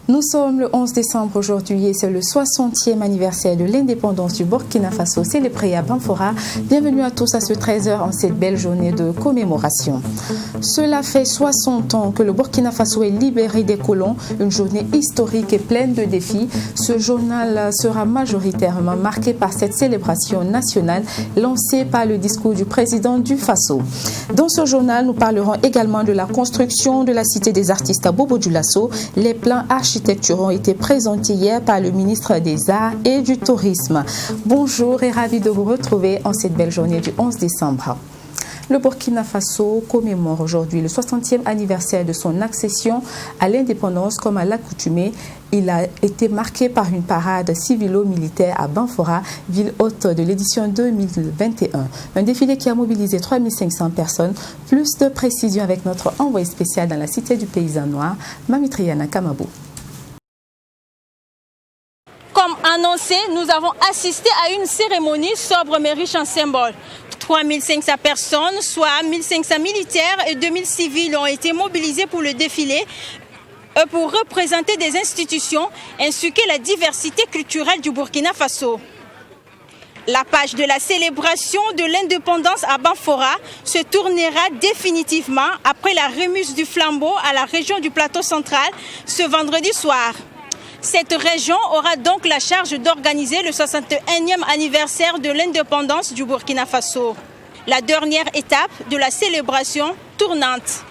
Nous sommes le 11 décembre aujourd'hui et c'est le 60e anniversaire de l'indépendance du Burkina Faso célébré à Banfora. Bienvenue à tous à ce 13h en cette belle journée de commémoration. Cela fait 60 ans que le Burkina Faso est libéré des colons, une journée historique et pleine de défis. Ce journal sera majoritairement marqué par cette célébration nationale lancée par le discours du président du Faso. Dans ce journal, nous parlerons également de la construction de la cité des artistes à Bobo-Dioulasso. Les plans architecturaux ont été présentés hier par le ministre des Arts et du Tourisme. Bonjour et ravi de vous retrouver en cette belle journée du 11 décembre. Le Burkina Faso commémore aujourd'hui le 60e anniversaire de son accession à l'indépendance comme à l'accoutumée. Il a été marqué par une parade civilo-militaire à Banfora, ville hôte de l'édition 2021. Un défilé qui a mobilisé 3500 personnes. Plus de précisions avec notre envoyé spécial dans la cité du paysan noir, Mamitriana Kamabou. Comme annoncé, nous avons assisté à une cérémonie sobre mais riche en symboles. 3500 personnes, soit 1500 militaires et 2000 civils ont été mobilisés pour le défilé pour représenter des institutions ainsi que la diversité culturelle du Burkina Faso. La page de la célébration de l'indépendance à Banfora se tournera définitivement après la remise du flambeau à la région du plateau central ce vendredi soir. Cette région aura donc la charge d'organiser le 61e anniversaire de l'indépendance du Burkina Faso, la dernière étape de la célébration tournante.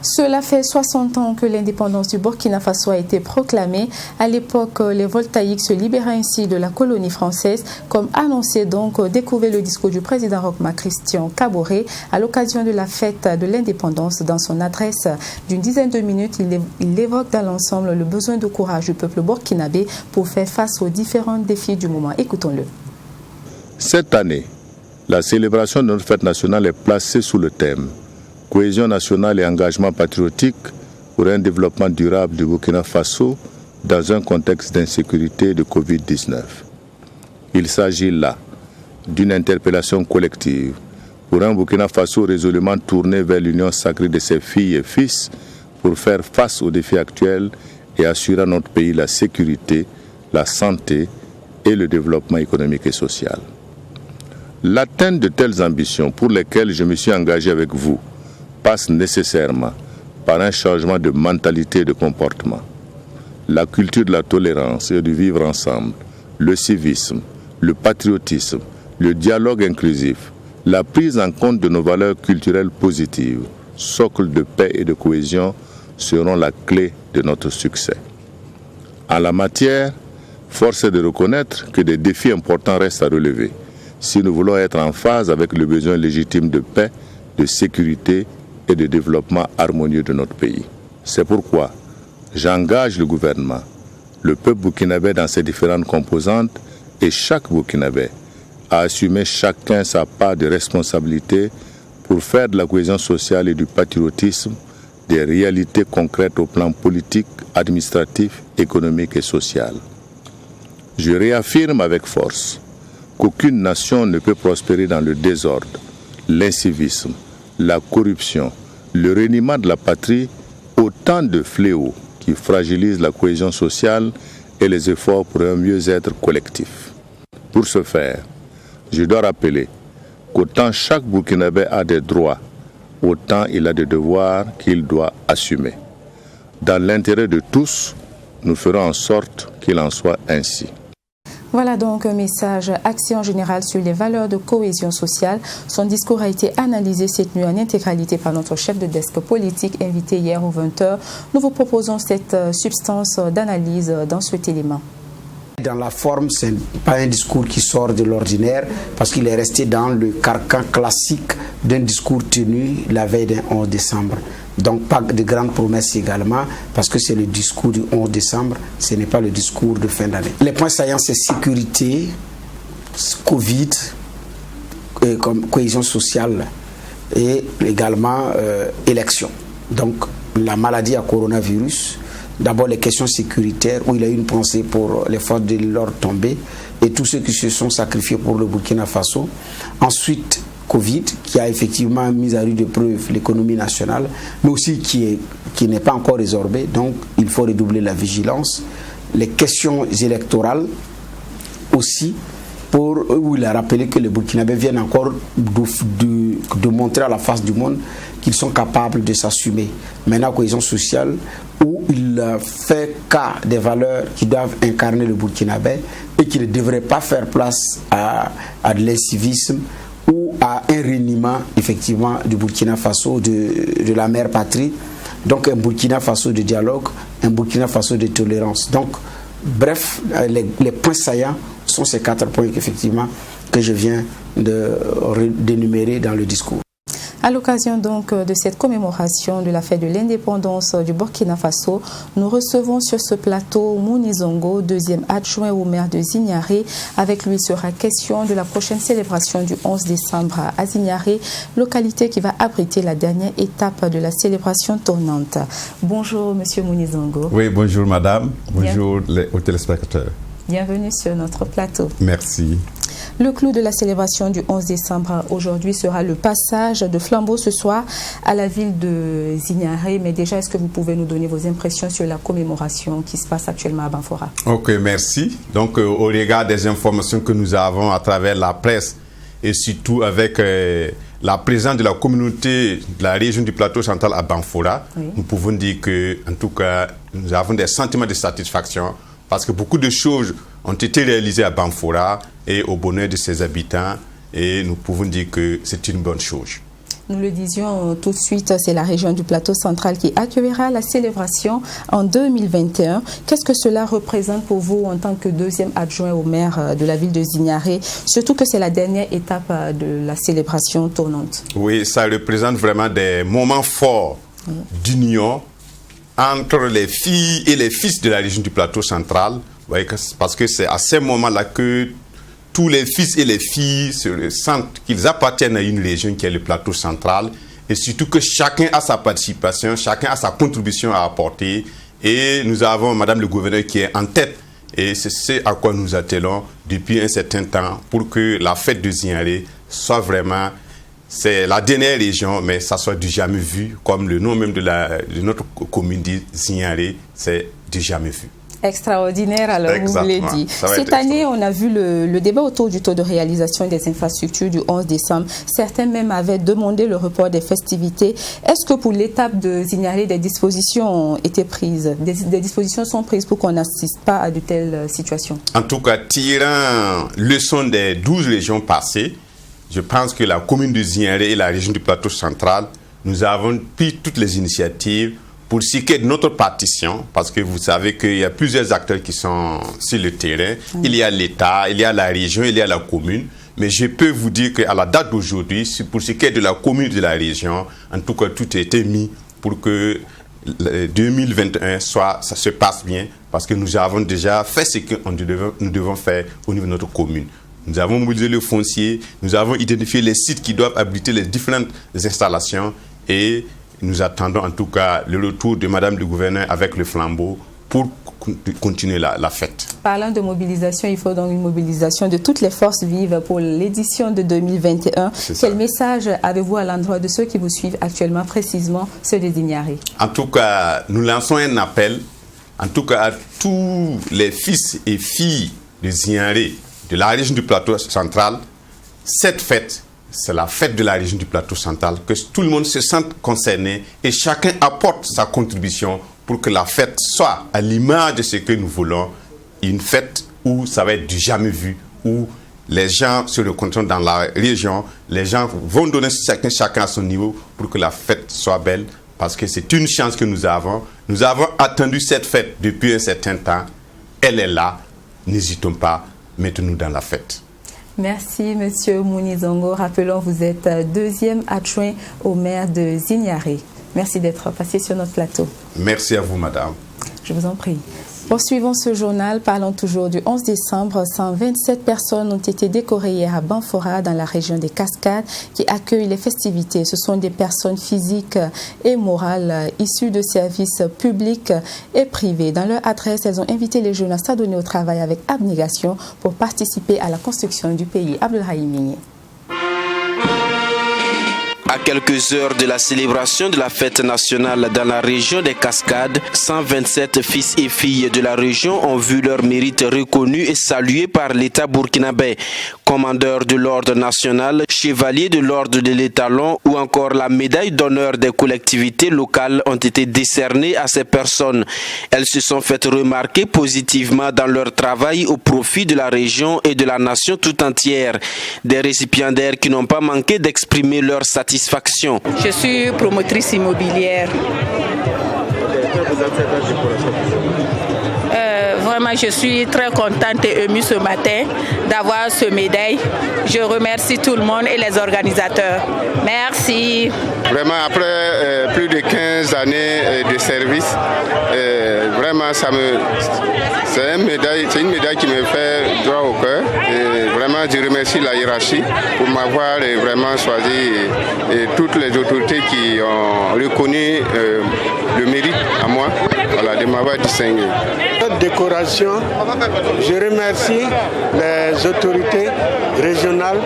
Cela fait 60 ans que l'indépendance du Burkina Faso a été proclamée. À l'époque, les Voltaïques se libéraient ainsi de la colonie française. Comme annoncé donc, découvrez le discours du président Roch-Marc Christian Kaboré à l'occasion de la fête de l'indépendance. Dans son adresse d'une dizaine de minutes, il évoque dans l'ensemble le besoin de courage du peuple burkinabé pour faire face aux différents défis du moment. Écoutons-le. Cette année, la célébration de notre fête nationale est placée sous le thème cohésion nationale et engagement patriotique pour un développement durable du Burkina Faso dans un contexte d'insécurité de Covid-19. Il s'agit là d'une interpellation collective pour un Burkina Faso résolument tourné vers l'union sacrée de ses filles et fils pour faire face aux défis actuels et assurer à notre pays la sécurité, la santé et le développement économique et social. L'atteinte de telles ambitions pour lesquelles je me suis engagé avec vous passe nécessairement par un changement de mentalité et de comportement. La culture de la tolérance et du vivre ensemble, le civisme, le patriotisme, le dialogue inclusif, la prise en compte de nos valeurs culturelles positives, socle de paix et de cohésion seront la clé de notre succès. En la matière, force est de reconnaître que des défis importants restent à relever si nous voulons être en phase avec le besoin légitime de paix, de sécurité et de développement harmonieux de notre pays. C'est pourquoi j'engage le gouvernement, le peuple burkinabé dans ses différentes composantes et chaque burkinabé à assumer chacun sa part de responsabilité pour faire de la cohésion sociale et du patriotisme des réalités concrètes au plan politique, administratif, économique et social. Je réaffirme avec force qu'aucune nation ne peut prospérer dans le désordre, l'incivisme, la corruption, le reniement de la patrie, autant de fléaux qui fragilisent la cohésion sociale et les efforts pour un mieux-être collectif. Pour ce faire, je dois rappeler qu'autant chaque Burkinabé a des droits, autant il a des devoirs qu'il doit assumer. Dans l'intérêt de tous, nous ferons en sorte qu'il en soit ainsi. Voilà donc un message axé en général sur les valeurs de cohésion sociale. Son discours a été analysé cette nuit en intégralité par notre chef de desk politique invité hier aux 20h. Nous vous proposons cette substance d'analyse dans cet élément. Dans la forme, ce n'est pas un discours qui sort de l'ordinaire parce qu'il est resté dans le carcan classique d'un discours tenu la veille d'un 11 décembre. Donc pas de grandes promesses également parce que c'est le discours du 11 décembre, ce n'est pas le discours de fin d'année. Les points saillants, c'est sécurité, Covid, comme cohésion sociale et également élection. Donc la maladie à coronavirus, d'abord les questions sécuritaires où il a eu une pensée pour les forces de l'ordre tombées et tous ceux qui se sont sacrifiés pour le Burkina Faso. Ensuite Covid qui a effectivement mis à rude épreuve l'économie nationale, mais aussi qui n'est pas encore résorbée, donc il faut redoubler la vigilance. Les questions électorales aussi, où il a rappelé que les Burkinabés viennent encore de montrer à la face du monde qu'ils sont capables de s'assumer. Maintenant, cohésion sociale, où il fait cas des valeurs qui doivent incarner le Burkinabé et qui ne devraient pas faire place à de l'incivisme ou à un reniement effectivement du Burkina Faso, de la mère patrie. Donc un Burkina Faso de dialogue, un Burkina Faso de tolérance. Donc, bref, les points saillants sont ces 4 points effectivement que je viens d'énumérer dans le discours. À l'occasion donc de cette commémoration de la fête de l'indépendance du Burkina Faso, nous recevons sur ce plateau Mouni Zongo, deuxième adjoint au maire de Zignaré. Avec lui sera question de la prochaine célébration du 11 décembre à Zignaré, localité qui va abriter la dernière étape de la célébration tournante. Bonjour Monsieur Mouni Zongo. Oui, bonjour Madame, bonjour aux téléspectateurs. Bienvenue sur notre plateau. Merci. Le clou de la célébration du 11 décembre aujourd'hui sera le passage de flambeau ce soir à la ville de Zignaré. Mais déjà, est-ce que vous pouvez nous donner vos impressions sur la commémoration qui se passe actuellement à Banfora? Ok, merci. Donc, au regard des informations que nous avons à travers la presse et surtout avec la présence de la communauté de la région du plateau central à Banfora, oui, nous pouvons dire que, en tout cas, nous avons des sentiments de satisfaction parce que beaucoup de choses ont été réalisées à Banfora et au bonheur de ses habitants, et nous pouvons dire que c'est une bonne chose. Nous le disions tout de suite, c'est la région du plateau central qui accueillera la célébration en 2021. Qu'est-ce que cela représente pour vous en tant que deuxième adjoint au maire de la ville de Zignaré, surtout que c'est la dernière étape de la célébration tournante? Oui, ça représente vraiment des moments forts d'union entre les filles et les fils de la région du plateau central, parce que c'est à ces moments-là que tous les fils et les filles se sentent qu'ils appartiennent à une région qui est le plateau central, et surtout que chacun a sa participation, chacun a sa contribution à apporter. Et nous avons Madame le gouverneur qui est en tête, et c'est ce à quoi nous attelons depuis un certain temps pour que la fête de Zignaré soit vraiment, c'est la dernière région, mais ça soit du jamais vu, comme le nom même de notre commune dit, Zignaré, c'est du jamais vu. Extraordinaire, alors exactement, vous l'avez dit. Cette année, on a vu le débat autour du taux de réalisation des infrastructures du 11 décembre. Certains même avaient demandé le report des festivités. Est-ce que pour l'étape de Zignaré, des dispositions ont été prises, des dispositions sont prises pour qu'on n'assiste pas à de telles situations? En tout cas, tirant leçon des 12 régions passées, je pense que la commune de Zignaré et la région du plateau central, nous avons pris toutes les initiatives pour ce qui est de notre partition, parce que vous savez qu'il y a plusieurs acteurs qui sont sur le terrain. Il y a l'État, il y a la région, il y a la commune. Mais je peux vous dire qu'à la date d'aujourd'hui, pour ce qui est de la commune et de la région, en tout cas, tout a été mis pour que 2021 ça se passe bien, parce que nous avons déjà fait ce que nous devons faire au niveau de notre commune. Nous avons mobilisé le foncier, nous avons identifié les sites qui doivent abriter les différentes installations, et nous attendons en tout cas le retour de Madame le gouverneur avec le flambeau pour continuer la fête. Parlant de mobilisation, il faut donc une mobilisation de toutes les forces vives pour l'édition de 2021. Quel message avez-vous à l'endroit de ceux qui vous suivent actuellement, précisément ceux de Zignaré? En tout cas, nous lançons un appel, en tout cas à tous les fils et filles de Zignaré, de la région du plateau central. Cette fête, c'est la fête de la région du plateau central, que tout le monde se sente concerné et chacun apporte sa contribution pour que la fête soit à l'image de ce que nous voulons, une fête où ça va être du jamais vu, où les gens se rencontrent dans la région, les gens vont donner chacun à son niveau pour que la fête soit belle, parce que c'est une chance que nous avons. Nous avons attendu cette fête depuis un certain temps, elle est là, n'hésitons pas, mettons-nous dans la fête. Merci, Monsieur Mouni Zongo. Rappelons, vous êtes deuxième adjoint au maire de Zignaré. Merci d'être passé sur notre plateau. Merci à vous, madame. Je vous en prie. Poursuivons ce journal, parlons toujours du 11 décembre. 127 personnes ont été décorées hier à Banfora, dans la région des Cascades, qui accueille les festivités. Ce sont des personnes physiques et morales issues de services publics et privés. Dans leur adresse, elles ont invité les jeunes à s'adonner au travail avec abnégation pour participer à la construction du pays. Abdelrahimi. À quelques heures de la célébration de la fête nationale dans la région des Cascades, 127 fils et filles de la région ont vu leur mérite reconnu et salué par l'État burkinabé. Commandeur de l'ordre national, chevalier de l'ordre de l'étalon ou encore la médaille d'honneur des collectivités locales ont été décernés à ces personnes. Elles se sont faites remarquer positivement dans leur travail au profit de la région et de la nation tout entière. Des récipiendaires qui n'ont pas manqué d'exprimer leur satisfaction. Je suis promotrice immobilière. Vraiment, je suis très contente et émue ce matin d'avoir ce médaille. Je remercie tout le monde et les organisateurs. Merci. Vraiment, après plus de 15 années de service, vraiment, c'est une médaille qui me fait droit au cœur. Et vraiment, je remercie la hiérarchie pour m'avoir vraiment choisi et toutes les autorités qui ont reconnu le mérite à moi, voilà, de m'avoir distingué. Cette décoration, je remercie les autorités régionales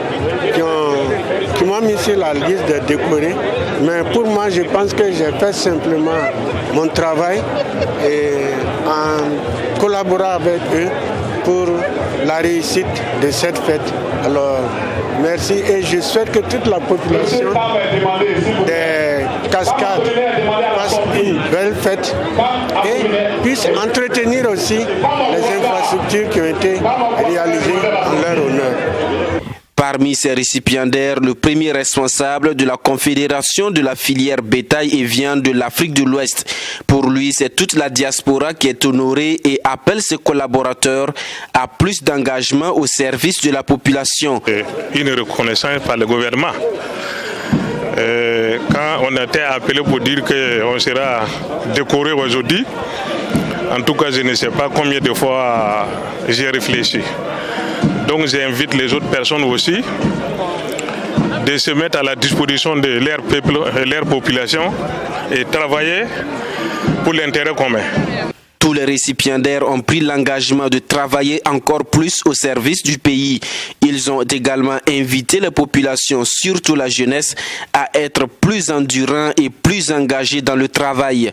qui m'ont mis sur la liste des décorés. Mais pour moi, je pense que j'ai fait simplement mon travail et en collaborant avec eux pour la réussite de cette fête. Alors, merci et je souhaite que toute la population des Cascades fasse une belle fête et puisse entretenir aussi les infrastructures qui ont été réalisées en leur honneur. Parmi ces récipiendaires, le premier responsable de la Confédération de la filière bétail et viande de l'Afrique de l'Ouest. Pour lui, c'est toute la diaspora qui est honorée et appelle ses collaborateurs à plus d'engagement au service de la population. Une reconnaissance par le gouvernement. Quand on était appelé pour dire qu'on sera décoré aujourd'hui, en tout cas, je ne sais pas combien de fois j'ai réfléchi. Donc j'invite les autres personnes aussi de se mettre à la disposition de leur peuple, leur population et travailler pour l'intérêt commun. Tous les récipiendaires ont pris l'engagement de travailler encore plus au service du pays. Ils ont également invité la population, surtout la jeunesse, à être plus endurants et plus engagés dans le travail.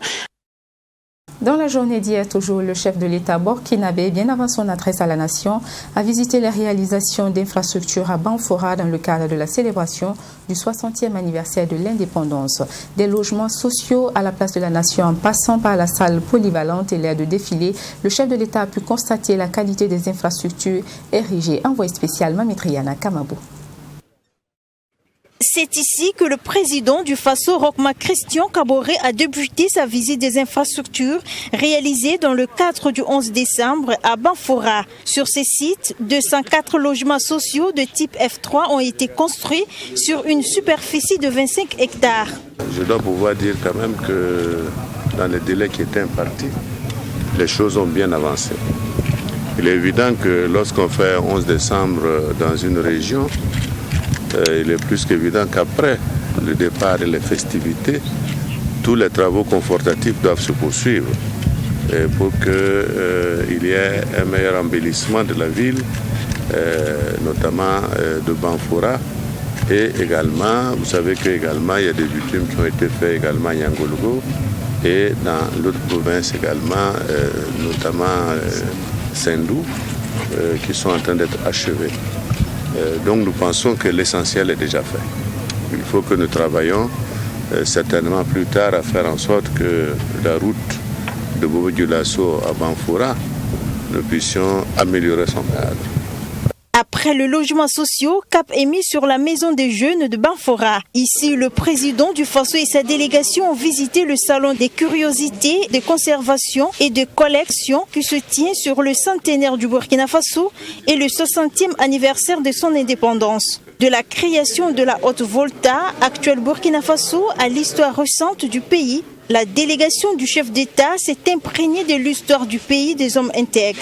Dans la journée d'hier, toujours, le chef de l'État burkinabé, bien avant son adresse à la nation, a visité les réalisations d'infrastructures à Banfora dans le cadre de la célébration du 60e anniversaire de l'indépendance. Des logements sociaux à la place de la nation en passant par la salle polyvalente et l'aire de défilé, le chef de l'État a pu constater la qualité des infrastructures érigées. Envoyé spécial Mamitriana Kamabou. C'est ici que le président du Faso, Rochma Christian Kaboré, a débuté sa visite des infrastructures réalisées dans le cadre du 11 décembre à Banfora. Sur ces sites, 204 logements sociaux de type F3 ont été construits sur une superficie de 25 hectares. Je dois pouvoir dire quand même que dans les délais qui étaient impartis, les choses ont bien avancé. Il est évident que lorsqu'on fait 11 décembre dans une région, il est plus qu'évident qu'après le départ et les festivités, tous les travaux confortatifs doivent se poursuivre pour qu'il y ait un meilleur embellissement de la ville, notamment de Banfora. Et également, vous savez qu'également il y a des bitumes qui ont été faits également à Nyangologo et dans l'autre province également, notamment Sendou, qui sont en train d'être achevés. Donc nous pensons que l'essentiel est déjà fait. Il faut que nous travaillions certainement plus tard à faire en sorte que la route de Bobo-Dioulasso à Banfora, nous puissions améliorer son cadre. Après le logement social, cap est mis sur la maison des jeunes de Banfora. Ici, le président du Faso et sa délégation ont visité le salon des curiosités, de conservation et de collection qui se tient sur le centenaire du Burkina Faso et le 60e anniversaire de son indépendance. De la création de la Haute-Volta, actuelle Burkina Faso, à l'histoire récente du pays, La délégation du chef d'État s'est imprégnée de l'histoire du pays des hommes intègres.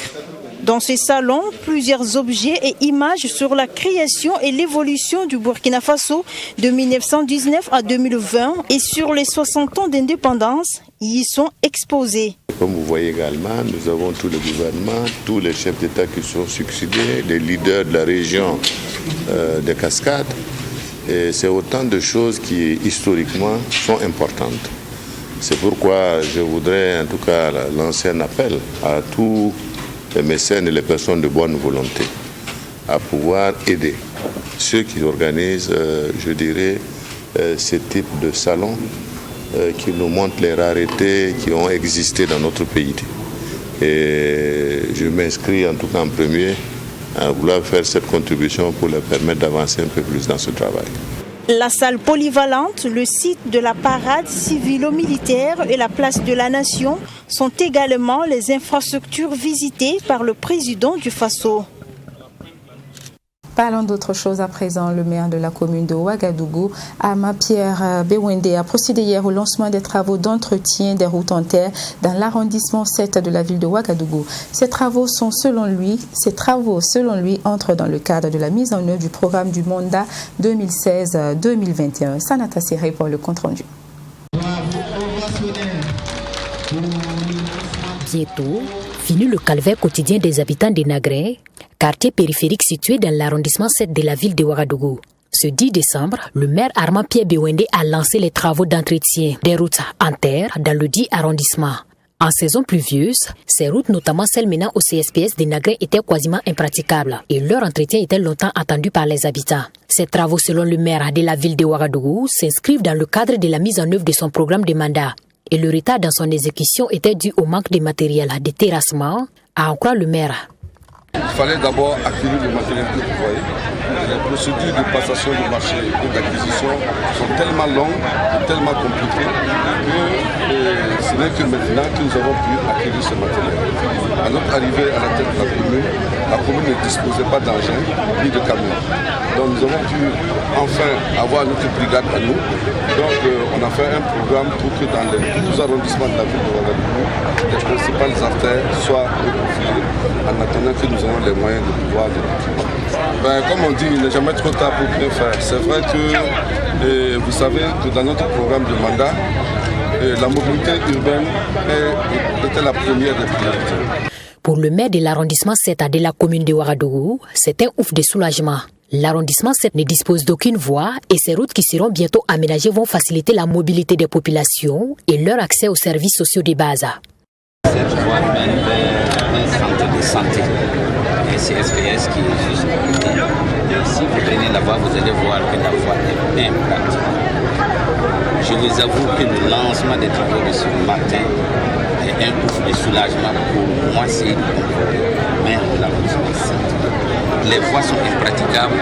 Dans ce salon, plusieurs objets et images sur la création et l'évolution du Burkina Faso de 1919 à 2020 et sur les 60 ans d'indépendance y sont exposés. Comme vous voyez également, nous avons tout le gouvernement, tous les chefs d'État qui sont succédés, les leaders de la région des Cascades. Et c'est autant de choses qui, historiquement, sont importantes. C'est pourquoi je voudrais en tout cas lancer un appel à tous les mécènes et les personnes de bonne volonté à pouvoir aider ceux qui organisent, je dirais, ce type de salon qui nous montrent les raretés qui ont existé dans notre pays. Et je m'inscris en tout cas en premier à vouloir faire cette contribution pour leur permettre d'avancer un peu plus dans ce travail. La salle polyvalente, le site de la parade civilo-militaire et la place de la Nation sont également les infrastructures visitées par le président du Faso. Parlons d'autre chose à présent. Le maire de la commune de Ouagadougou, Ama-Pierre Bewende, a procédé hier au lancement des travaux d'entretien des routes en terre dans l'arrondissement 7 de la ville de Ouagadougou. Ces travaux, selon lui, entrent dans le cadre de la mise en œuvre du programme du mandat 2016-2021. Sanata Siré pour le compte-rendu. Bientôt, fini le calvaire quotidien des habitants de Nagré, quartier périphérique situé dans l'arrondissement 7 de la ville de Ouagadougou. Ce 10 décembre, le maire Ama-Pierre Bewende a lancé les travaux d'entretien des routes en terre dans le dit arrondissement. En saison pluvieuse, ces routes, notamment celles menant au CSPS de Nagré, étaient quasiment impraticables et leur entretien était longtemps attendu par les habitants. Ces travaux, selon le maire de la ville de Ouagadougou, s'inscrivent dans le cadre de la mise en œuvre de son programme de mandat. Et le retard dans son exécution était dû au manque de matériel de terrassement, à en croire le maire. Il fallait d'abord acquérir le matériel que vous voyez. Les procédures de passation de marché et d'acquisition sont tellement longues et tellement compliquées que ce n'est que maintenant que nous avons pu acquérir ce matériel. À notre arrivée à la tête de la commune ne disposait pas d'engins ni de camions. Donc nous avons pu enfin avoir notre brigade à nous. Donc on a fait un programme pour que dans les 12 arrondissements de la ville de Ouagadougou, les principales artères soient reconfigurées en attendant que nous avons les moyens de pouvoir les continuer. Comme on dit, il n'est jamais trop tard pour bien faire. C'est vrai que vous savez que dans notre programme de mandat, la mobilité urbaine était la première des priorités. Pour le maire de l'arrondissement 7 de la commune de Ouagadougou, c'est un ouf de soulagement. L'arrondissement 7 ne dispose d'aucune voie et ces routes qui seront bientôt aménagées vont faciliter la mobilité des populations et leur accès aux services sociaux de base. Cette voie mène vers un centre de santé, un CSPS qui est juste à côté. Si vous prenez la voie, vous allez voir que la voie est bien plate. Je vous avoue que le lancement des travaux de ce matin est un coup de soulagement pour moi, c'est le maire de l'arrondissement 7. Les voies sont impraticables,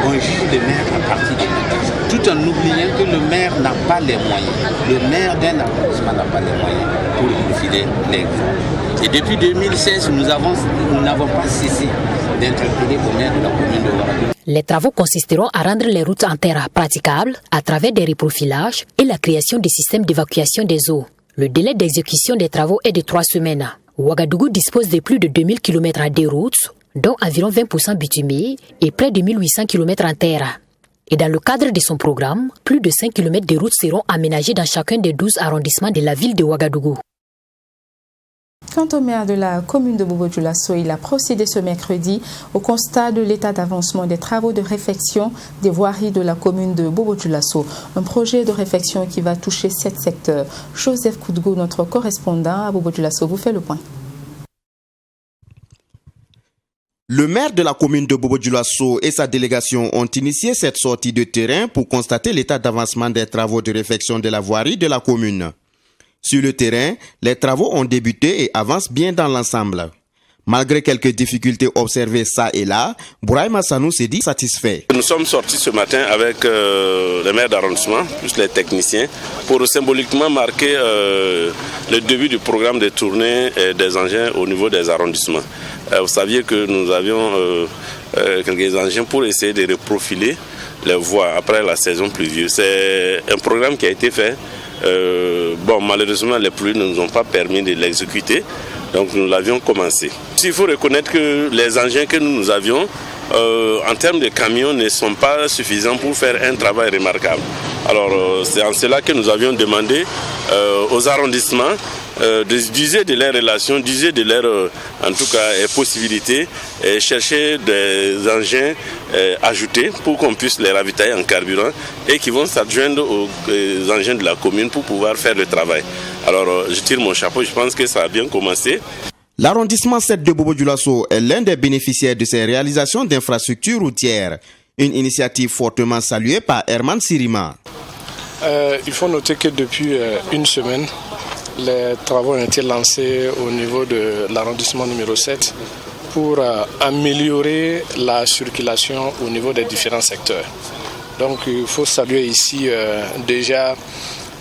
on juge le maire à partir de l'état, tout en oubliant que le maire n'a pas les moyens. Le maire d'un arrondissement n'a pas les moyens pour profiler les voies. Et depuis 2016, nous n'avons pas cessé d'interpeller au maire de la commune de Ouagadougou. Les travaux consisteront à rendre les routes en terre praticables à travers des reprofilages et la création des systèmes d'évacuation des eaux. Le délai d'exécution des travaux est de 3 semaines. Ouagadougou dispose de plus de 2000 km de routes, dont environ 20% bitumées et près de 1800 km en terre. Et dans le cadre de son programme, plus de 5 km de routes seront aménagées dans chacun des 12 arrondissements de la ville de Ouagadougou. Quant au maire de la commune de Bobo-Dioulasso, il a procédé ce mercredi au constat de l'état d'avancement des travaux de réfection des voiries de la commune de Bobo-Dioulasso. Un projet de réfection qui va toucher 7 secteurs. Joseph Koudgou, notre correspondant à Bobo-Dioulasso, vous fait le point. Le maire de la commune de Bobo-Dioulasso et sa délégation ont initié cette sortie de terrain pour constater l'état d'avancement des travaux de réfection de la voirie de la commune. Sur le terrain, les travaux ont débuté et avancent bien dans l'ensemble. Malgré quelques difficultés observées ça et là, Bouraï Massanou s'est dit satisfait. Nous sommes sortis ce matin avec les maires d'arrondissement, plus les techniciens, pour symboliquement marquer le début du programme de tournée des engins au niveau des arrondissements. Vous saviez que nous avions quelques engins pour essayer de reprofiler les voies après la saison pluvieuse. C'est un programme qui a été fait Bon, malheureusement, les pluies ne nous ont pas permis de l'exécuter, donc nous l'avions commencé. Il faut reconnaître que les engins que nous avions, en termes de camions, ne sont pas suffisants pour faire un travail remarquable. Alors, c'est en cela que nous avions demandé aux arrondissements d'user de leurs relations, d'user de leurs, en tout cas, possibilités, et chercher des engins ajoutés pour qu'on puisse les ravitailler en carburant et qui vont s'adjoindre aux engins de la commune pour pouvoir faire le travail. Alors, je tire mon chapeau, je pense que ça a bien commencé. L'arrondissement 7 de Bobo-Dioulasso est l'un des bénéficiaires de ces réalisations d'infrastructures routières. Une initiative fortement saluée par Herman Sirima. Il faut noter que depuis une semaine, les travaux ont été lancés au niveau de l'arrondissement numéro 7 pour améliorer la circulation au niveau des différents secteurs. Donc il faut saluer ici déjà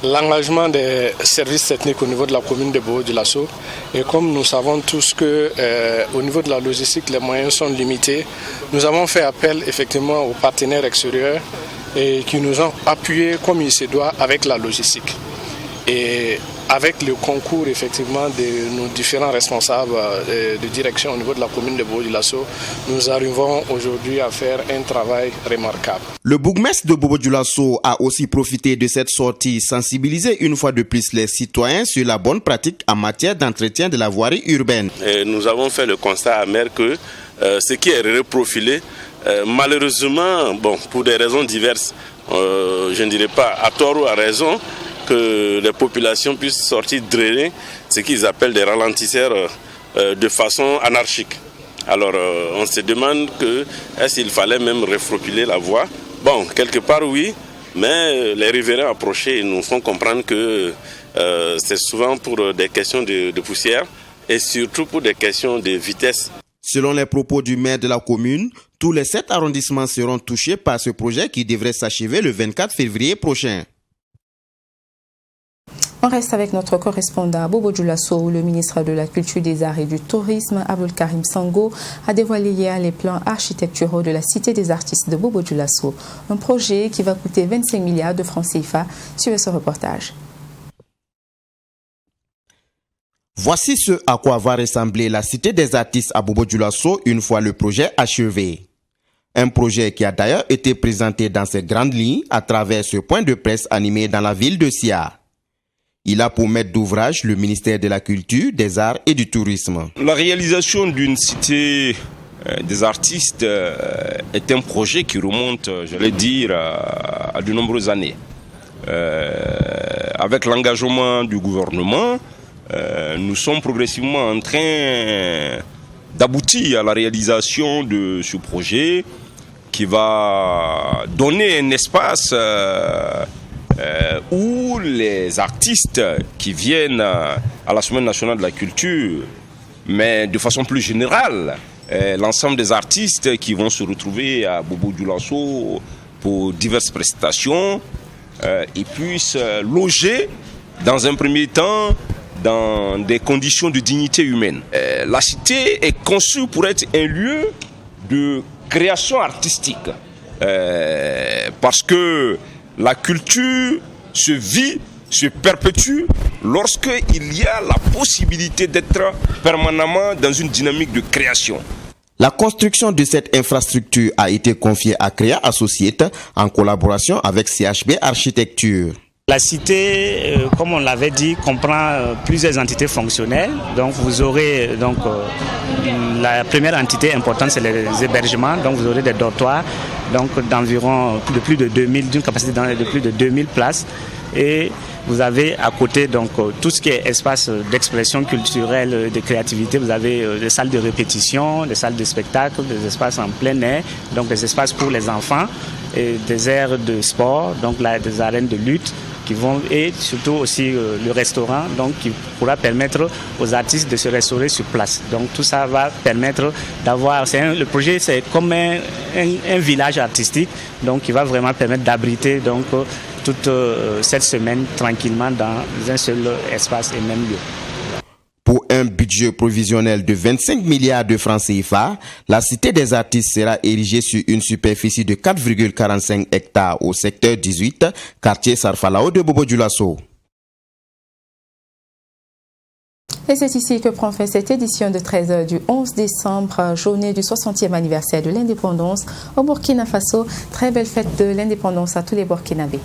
l'engagement des services techniques au niveau de la commune de Bobo-Dioulasso. Et comme nous savons tous qu'au niveau de la logistique, les moyens sont limités, nous avons fait appel effectivement aux partenaires extérieurs et qui nous ont appuyés comme il se doit avec la logistique. Et avec le concours effectivement de nos différents responsables de direction au niveau de la commune de Bobo-Dioulasso, nous arrivons aujourd'hui à faire un travail remarquable. Le bourgmestre de Bobo-Dioulasso a aussi profité de cette sortie, sensibiliser une fois de plus les citoyens sur la bonne pratique en matière d'entretien de la voirie urbaine. Et nous avons fait le constat amer que ce qui est reprofilé, malheureusement, bon, pour des raisons diverses, je ne dirais pas à tort ou à raison, que les populations puissent sortir drainer ce qu'ils appellent des ralentisseurs de façon anarchique. Alors on se demande que est-ce qu'il fallait même reprofiler la voie. Bon, quelque part oui, mais les riverains approchés nous font comprendre que c'est souvent pour des questions de poussière et surtout pour des questions de vitesse. Selon les propos du maire de la commune, tous les 7 arrondissements seront touchés par ce projet qui devrait s'achever le 24 février prochain. On reste avec notre correspondant à Bobo-Dioulasso où le ministre de la Culture, des Arts et du Tourisme, Abdulkarim Sango, a dévoilé hier les plans architecturaux de la Cité des artistes de Bobo-Dioulasso. Un projet qui va coûter 25 milliards de francs CFA. Suivez ce reportage. Voici ce à quoi va ressembler la Cité des artistes à Bobo-Dioulasso une fois le projet achevé. Un projet qui a d'ailleurs été présenté dans ses grandes lignes à travers ce point de presse animé dans la ville de Sia. Il a pour maître d'ouvrage le ministère de la Culture, des Arts et du Tourisme. La réalisation d'une cité des artistes est un projet qui remonte, j'allais dire, à de nombreuses années. Avec l'engagement du gouvernement, nous sommes progressivement en train d'aboutir à la réalisation de ce projet qui va donner un espace où les artistes qui viennent à la Semaine nationale de la culture, mais de façon plus générale, l'ensemble des artistes qui vont se retrouver à Bobo-Dioulasso pour diverses prestations, ils puissent loger dans un premier temps dans des conditions de dignité humaine. La cité est conçue pour être un lieu de création artistique parce que la culture se vit, se perpétue lorsqu'il y a la possibilité d'être permanemment dans une dynamique de création. La construction de cette infrastructure a été confiée à Créa Associates en collaboration avec CHB Architecture. La cité, comme on l'avait dit, comprend plusieurs entités fonctionnelles. Donc vous aurez la première entité importante, c'est les hébergements. Donc vous aurez des dortoirs d'environ d'une capacité de plus de 2000 places. Et vous avez à côté tout ce qui est espace d'expression culturelle, de créativité. Vous avez des salles de répétition, des salles de spectacle, des espaces en plein air, donc des espaces pour les enfants, et des aires de sport, des arènes de lutte. Et surtout aussi le restaurant qui pourra permettre aux artistes de se restaurer sur place. Donc tout ça va permettre d'avoir... Le projet c'est comme un village artistique qui va vraiment permettre d'abriter toute cette semaine tranquillement dans un seul espace et même lieu. Pour un budget provisionnel de 25 milliards de francs CFA, la Cité des artistes sera érigée sur une superficie de 4,45 hectares au secteur 18, quartier Sarfalao de Bobo-Dioulasso. Et c'est ici que prend fin cette édition de 13h du 11 décembre, journée du 60e anniversaire de l'indépendance au Burkina Faso. Très belle fête de l'indépendance à tous les Burkinabés.